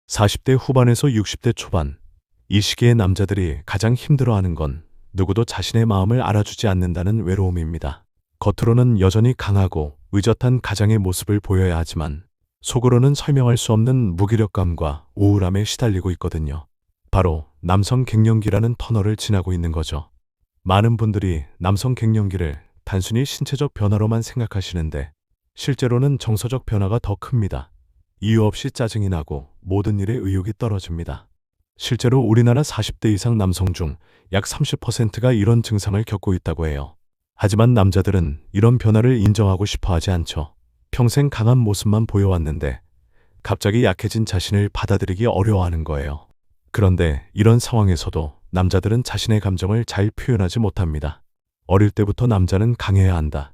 40대 후반에서 60대 초반, 이 시기의 남자들이 가장 힘들어하는 건 누구도 자신의 마음을 알아주지 않는다는 외로움입니다. 겉으로는 여전히 강하고 의젓한 가장의 모습을 보여야 하지만 속으로는 설명할 수 없는 무기력감과 우울함에 시달리고 있거든요. 바로 남성 갱년기라는 터널을 지나고 있는 거죠. 많은 분들이 남성 갱년기를 단순히 신체적 변화로만 생각하시는데 실제로는 정서적 변화가 더 큽니다. 이유 없이 짜증이 나고 모든 일에 의욕이 떨어집니다. 실제로 우리나라 40대 이상 남성 중 약 30%가 이런 증상을 겪고 있다고 해요. 하지만 남자들은 이런 변화를 인정하고 싶어 하지 않죠. 평생 강한 모습만 보여왔는데 갑자기 약해진 자신을 받아들이기 어려워하는 거예요. 그런데 이런 상황에서도 남자들은 자신의 감정을 잘 표현하지 못합니다. 어릴 때부터 남자는 강해야 한다.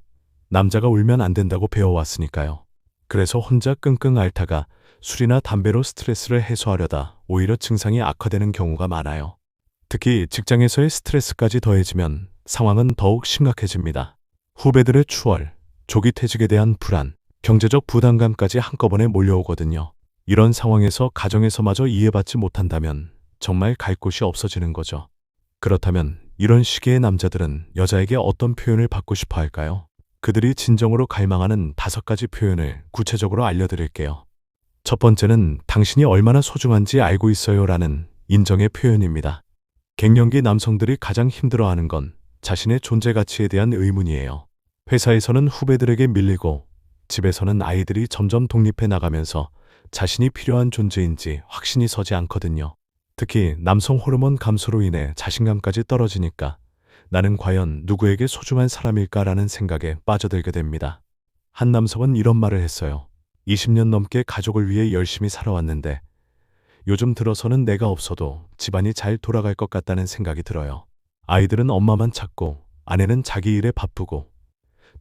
남자가 울면 안 된다고 배워왔으니까요. 그래서 혼자 끙끙 앓다가 술이나 담배로 스트레스를 해소하려다 오히려 증상이 악화되는 경우가 많아요. 특히 직장에서의 스트레스까지 더해지면 상황은 더욱 심각해집니다. 후배들의 추월, 조기 퇴직에 대한 불안, 경제적 부담감까지 한꺼번에 몰려오거든요. 이런 상황에서 가정에서마저 이해받지 못한다면 정말 갈 곳이 없어지는 거죠. 그렇다면 이런 시기의 남자들은 여자에게 어떤 표현을 받고 싶어 할까요? 그들이 진정으로 갈망하는 5가지 표현을 구체적으로 알려드릴게요. 첫 번째는 당신이 얼마나 소중한지 알고 있어요 라는 인정의 표현입니다. 갱년기 남성들이 가장 힘들어하는 건 자신의 존재 가치에 대한 의문이에요. 회사에서는 후배들에게 밀리고 집에서는 아이들이 점점 독립해 나가면서 자신이 필요한 존재인지 확신이 서지 않거든요. 특히 남성 호르몬 감소로 인해 자신감까지 떨어지니까 나는 과연 누구에게 소중한 사람일까라는 생각에 빠져들게 됩니다. 한 남성은 이런 말을 했어요. 20년 넘게 가족을 위해 열심히 살아왔는데 요즘 들어서는 내가 없어도 집안이 잘 돌아갈 것 같다는 생각이 들어요. 아이들은 엄마만 찾고 아내는 자기 일에 바쁘고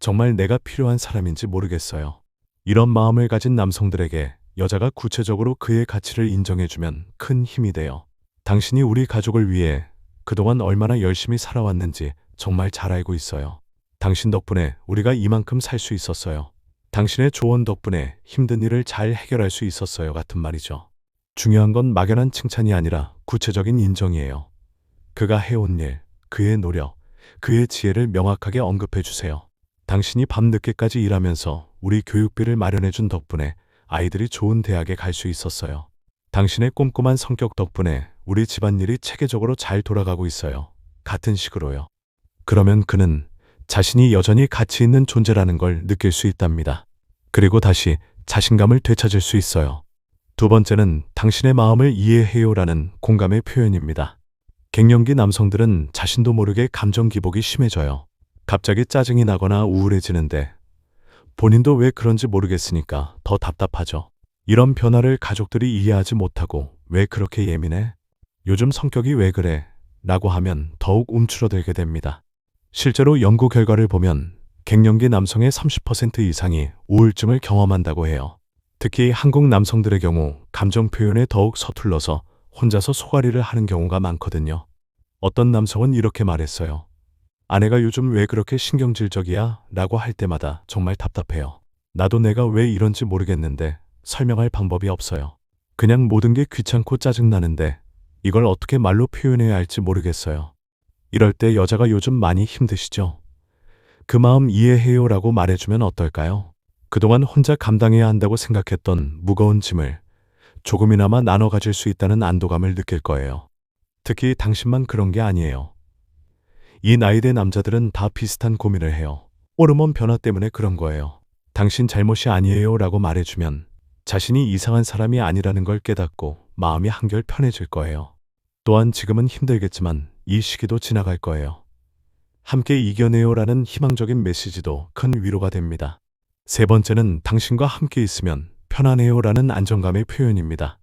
정말 내가 필요한 사람인지 모르겠어요. 이런 마음을 가진 남성들에게 여자가 구체적으로 그의 가치를 인정해주면 큰 힘이 돼요. 당신이 우리 가족을 위해 그동안 얼마나 열심히 살아왔는지 정말 잘 알고 있어요. 당신 덕분에 우리가 이만큼 살 수 있었어요. 당신의 조언 덕분에 힘든 일을 잘 해결할 수 있었어요 같은 말이죠. 중요한 건 막연한 칭찬이 아니라 구체적인 인정이에요. 그가 해온 일, 그의 노력, 그의 지혜를 명확하게 언급해 주세요. 당신이 밤늦게까지 일하면서 우리 교육비를 마련해준 덕분에 아이들이 좋은 대학에 갈 수 있었어요. 당신의 꼼꼼한 성격 덕분에 우리 집안일이 체계적으로 잘 돌아가고 있어요. 같은 식으로요. 그러면 그는 자신이 여전히 가치 있는 존재라는 걸 느낄 수 있답니다. 그리고 다시 자신감을 되찾을 수 있어요. 두 번째는 당신의 마음을 이해해요라는 공감의 표현입니다. 갱년기 남성들은 자신도 모르게 감정 기복이 심해져요. 갑자기 짜증이 나거나 우울해지는데 본인도 왜 그런지 모르겠으니까 더 답답하죠. 이런 변화를 가족들이 이해하지 못하고 왜 그렇게 예민해? 요즘 성격이 왜 그래? 라고 하면 더욱 움츠러들게 됩니다. 실제로 연구 결과를 보면 갱년기 남성의 30% 이상이 우울증을 경험한다고 해요. 특히 한국 남성들의 경우 감정 표현에 더욱 서툴러서 혼자서 소갈이를 하는 경우가 많거든요. 어떤 남성은 이렇게 말했어요. 아내가 요즘 왜 그렇게 신경질적이야? 라고 할 때마다 정말 답답해요. 나도 내가 왜 이런지 모르겠는데 설명할 방법이 없어요. 그냥 모든 게 귀찮고 짜증나는데 이걸 어떻게 말로 표현해야 할지 모르겠어요. 이럴 때 여자가 요즘 많이 힘드시죠? 그 마음 이해해요 라고 말해주면 어떨까요? 그동안 혼자 감당해야 한다고 생각했던 무거운 짐을 조금이나마 나눠 가질 수 있다는 안도감을 느낄 거예요. 특히 당신만 그런 게 아니에요. 이 나이대 남자들은 다 비슷한 고민을 해요. 호르몬 변화 때문에 그런 거예요. 당신 잘못이 아니에요 라고 말해주면 자신이 이상한 사람이 아니라는 걸 깨닫고 마음이 한결 편해질 거예요. 또한 지금은 힘들겠지만 이 시기도 지나갈 거예요. 함께 이겨내요 라는 희망적인 메시지도 큰 위로가 됩니다. 세 번째는 당신과 함께 있으면 편안해요 라는 안정감의 표현입니다.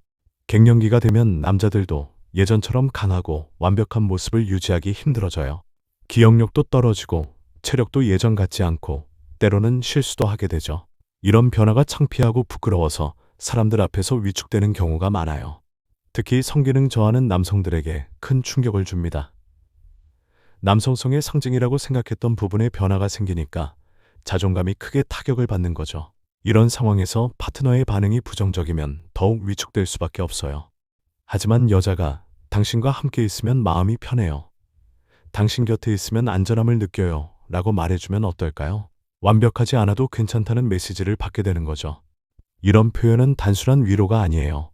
갱년기가 되면 남자들도 예전처럼 강하고 완벽한 모습을 유지하기 힘들어져요. 기억력도 떨어지고 체력도 예전 같지 않고 때로는 실수도 하게 되죠. 이런 변화가 창피하고 부끄러워서 사람들 앞에서 위축되는 경우가 많아요. 특히 성기능 저하는 남성들에게 큰 충격을 줍니다. 남성성의 상징이라고 생각했던 부분에 변화가 생기니까 자존감이 크게 타격을 받는 거죠. 이런 상황에서 파트너의 반응이 부정적이면 더욱 위축될 수밖에 없어요. 하지만 여자가 당신과 함께 있으면 마음이 편해요. 당신 곁에 있으면 안전함을 느껴요. 라고 말해주면 어떨까요? 완벽하지 않아도 괜찮다는 메시지를 받게 되는 거죠. 이런 표현은 단순한 위로가 아니에요.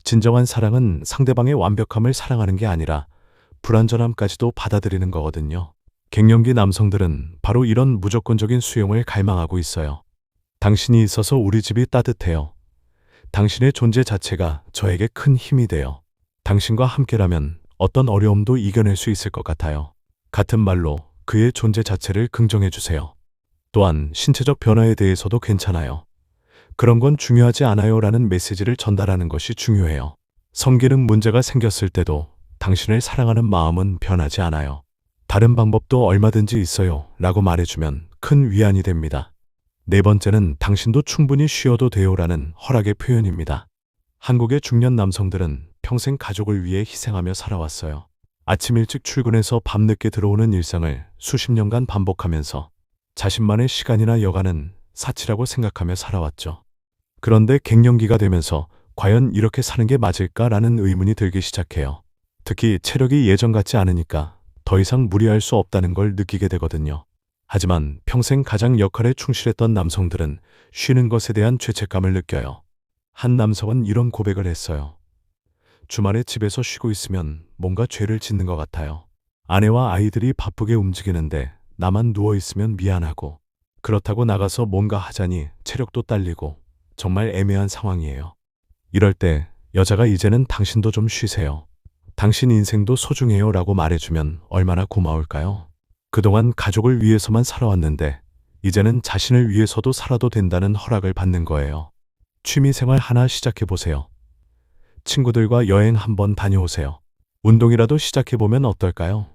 진정한 사랑은 상대방의 완벽함을 사랑하는 게 아니라 불완전함까지도 받아들이는 거거든요. 갱년기 남성들은 바로 이런 무조건적인 수용을 갈망하고 있어요. 당신이 있어서 우리 집이 따뜻해요. 당신의 존재 자체가 저에게 큰 힘이 돼요. 당신과 함께라면 어떤 어려움도 이겨낼 수 있을 것 같아요. 같은 말로 그의 존재 자체를 긍정해 주세요. 또한 신체적 변화에 대해서도 괜찮아요. 그런 건 중요하지 않아요 라는 메시지를 전달하는 것이 중요해요. 성기능 문제가 생겼을 때도 당신을 사랑하는 마음은 변하지 않아요. 다른 방법도 얼마든지 있어요 라고 말해주면 큰 위안이 됩니다. 네 번째는 당신도 충분히 쉬어도 돼요 라는 허락의 표현입니다. 한국의 중년 남성들은 평생 가족을 위해 희생하며 살아왔어요. 아침 일찍 출근해서 밤늦게 들어오는 일상을 수십 년간 반복하면서 자신만의 시간이나 여가는 사치라고 생각하며 살아왔죠. 그런데 갱년기가 되면서 과연 이렇게 사는 게 맞을까라는 의문이 들기 시작해요. 특히 체력이 예전 같지 않으니까 더 이상 무리할 수 없다는 걸 느끼게 되거든요. 하지만 평생 가장 역할에 충실했던 남성들은 쉬는 것에 대한 죄책감을 느껴요. 한 남성은 이런 고백을 했어요. 주말에 집에서 쉬고 있으면 뭔가 죄를 짓는 것 같아요. 아내와 아이들이 바쁘게 움직이는데 나만 누워 있으면 미안하고, 그렇다고 나가서 뭔가 하자니 체력도 딸리고 정말 애매한 상황이에요. 이럴 때 여자가 이제는 당신도 좀 쉬세요. 당신 인생도 소중해요 라고 말해주면 얼마나 고마울까요? 그동안 가족을 위해서만 살아왔는데 이제는 자신을 위해서도 살아도 된다는 허락을 받는 거예요. 취미생활 하나 시작해보세요. 친구들과 여행 한번 다녀오세요. 운동이라도 시작해보면 어떨까요?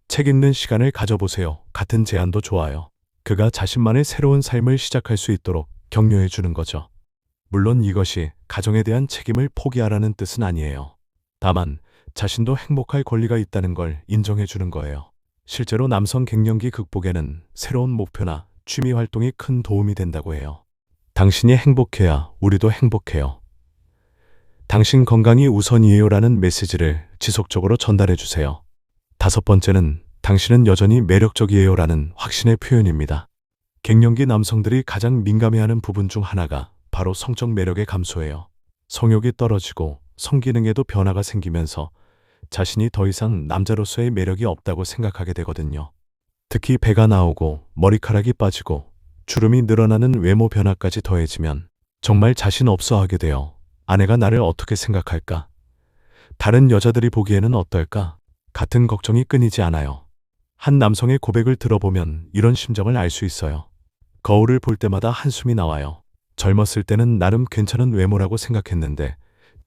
책 읽는 시간을 가져보세요. 같은 제안도 좋아요. 그가 자신만의 새로운 삶을 시작할 수 있도록 격려해 주는 거죠. 물론 이것이 가정에 대한 책임을 포기하라는 뜻은 아니에요. 다만 자신도 행복할 권리가 있다는 걸 인정해 주는 거예요. 실제로 남성 갱년기 극복에는 새로운 목표나 취미 활동이 큰 도움이 된다고 해요. 당신이 행복해야 우리도 행복해요. 당신 건강이 우선이에요 라는 메시지를 지속적으로 전달해 주세요. 다섯 번째는 당신은 여전히 매력적이에요 라는 확신의 표현입니다. 갱년기 남성들이 가장 민감해하는 부분 중 하나가 바로 성적 매력의 감소예요. 성욕이 떨어지고 성기능에도 변화가 생기면서 자신이 더 이상 남자로서의 매력이 없다고 생각하게 되거든요. 특히 배가 나오고 머리카락이 빠지고 주름이 늘어나는 외모 변화까지 더해지면 정말 자신 없어 하게 돼요. 아내가 나를 어떻게 생각할까? 다른 여자들이 보기에는 어떨까? 같은 걱정이 끊이지 않아요. 한 남성의 고백을 들어보면 이런 심정을 알 수 있어요. 거울을 볼 때마다 한숨이 나와요. 젊었을 때는 나름 괜찮은 외모라고 생각했는데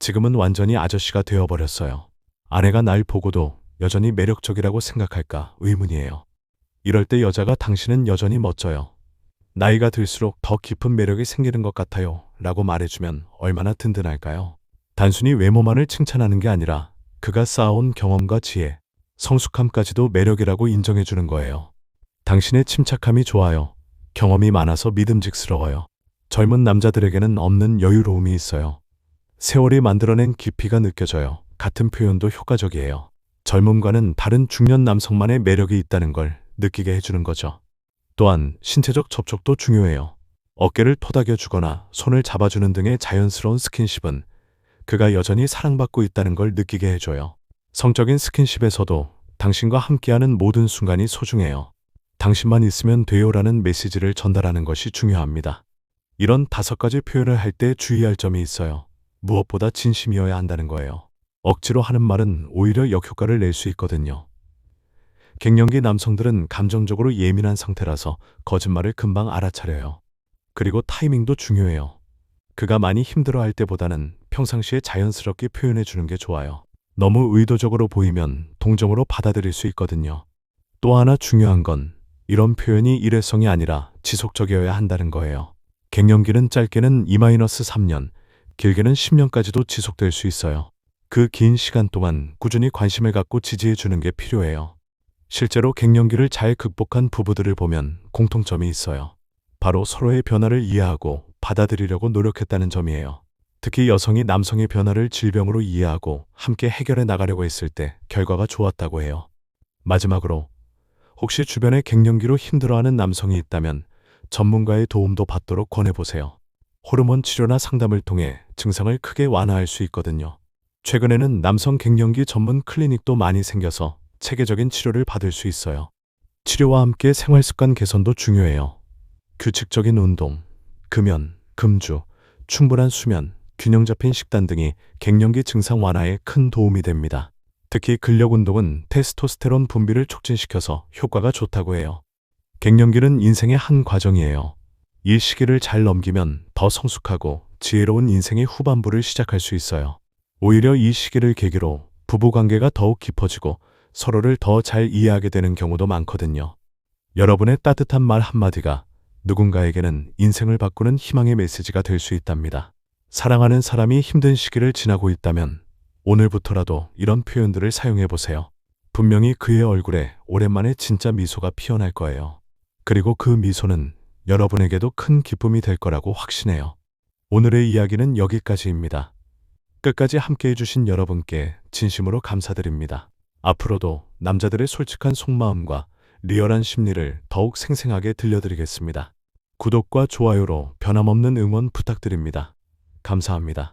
지금은 완전히 아저씨가 되어버렸어요. 아내가 날 보고도 여전히 매력적이라고 생각할까 의문이에요. 이럴 때 여자가 당신은 여전히 멋져요. 나이가 들수록 더 깊은 매력이 생기는 것 같아요 라고 말해주면 얼마나 든든할까요? 단순히 외모만을 칭찬하는 게 아니라 그가 쌓아온 경험과 지혜, 성숙함까지도 매력이라고 인정해주는 거예요. 당신의 침착함이 좋아요. 경험이 많아서 믿음직스러워요. 젊은 남자들에게는 없는 여유로움이 있어요. 세월이 만들어낸 깊이가 느껴져요. 같은 표현도 효과적이에요. 젊음과는 다른 중년 남성만의 매력이 있다는 걸 느끼게 해주는 거죠. 또한 신체적 접촉도 중요해요. 어깨를 토닥여주거나 손을 잡아주는 등의 자연스러운 스킨십은 그가 여전히 사랑받고 있다는 걸 느끼게 해줘요. 성적인 스킨십에서도 당신과 함께하는 모든 순간이 소중해요. 당신만 있으면 돼요라는 메시지를 전달하는 것이 중요합니다. 이런 5가지 표현을 할 때 주의할 점이 있어요. 무엇보다 진심이어야 한다는 거예요. 억지로 하는 말은 오히려 역효과를 낼 수 있거든요. 갱년기 남성들은 감정적으로 예민한 상태라서 거짓말을 금방 알아차려요. 그리고 타이밍도 중요해요. 그가 많이 힘들어할 때보다는 평상시에 자연스럽게 표현해 주는 게 좋아요. 너무 의도적으로 보이면 동정으로 받아들일 수 있거든요. 또 하나 중요한 건 이런 표현이 일회성이 아니라 지속적이어야 한다는 거예요. 갱년기는 짧게는 2-3년, 길게는 10년까지도 지속될 수 있어요. 그 긴 시간 동안 꾸준히 관심을 갖고 지지해 주는 게 필요해요. 실제로 갱년기를 잘 극복한 부부들을 보면 공통점이 있어요. 바로 서로의 변화를 이해하고 받아들이려고 노력했다는 점이에요. 특히 여성이 남성의 변화를 질병으로 이해하고 함께 해결해 나가려고 했을 때 결과가 좋았다고 해요. 마지막으로 혹시 주변에 갱년기로 힘들어하는 남성이 있다면 전문가의 도움도 받도록 권해보세요. 호르몬 치료나 상담을 통해 증상을 크게 완화할 수 있거든요. 최근에는 남성 갱년기 전문 클리닉도 많이 생겨서 체계적인 치료를 받을 수 있어요. 치료와 함께 생활 습관 개선도 중요해요. 규칙적인 운동, 금연, 금주, 충분한 수면, 균형 잡힌 식단 등이 갱년기 증상 완화에 큰 도움이 됩니다. 특히 근력 운동은 테스토스테론 분비를 촉진시켜서 효과가 좋다고 해요. 갱년기는 인생의 한 과정이에요. 이 시기를 잘 넘기면 더 성숙하고 지혜로운 인생의 후반부를 시작할 수 있어요. 오히려 이 시기를 계기로 부부관계가 더욱 깊어지고 서로를 더 잘 이해하게 되는 경우도 많거든요. 여러분의 따뜻한 말 한마디가 누군가에게는 인생을 바꾸는 희망의 메시지가 될 수 있답니다. 사랑하는 사람이 힘든 시기를 지나고 있다면 오늘부터라도 이런 표현들을 사용해 보세요. 분명히 그의 얼굴에 오랜만에 진짜 미소가 피어날 거예요. 그리고 그 미소는 여러분에게도 큰 기쁨이 될 거라고 확신해요. 오늘의 이야기는 여기까지입니다. 끝까지 함께 해주신 여러분께 진심으로 감사드립니다. 앞으로도 남자들의 솔직한 속마음과 리얼한 심리를 더욱 생생하게 들려드리겠습니다. 구독과 좋아요로 변함없는 응원 부탁드립니다. 감사합니다.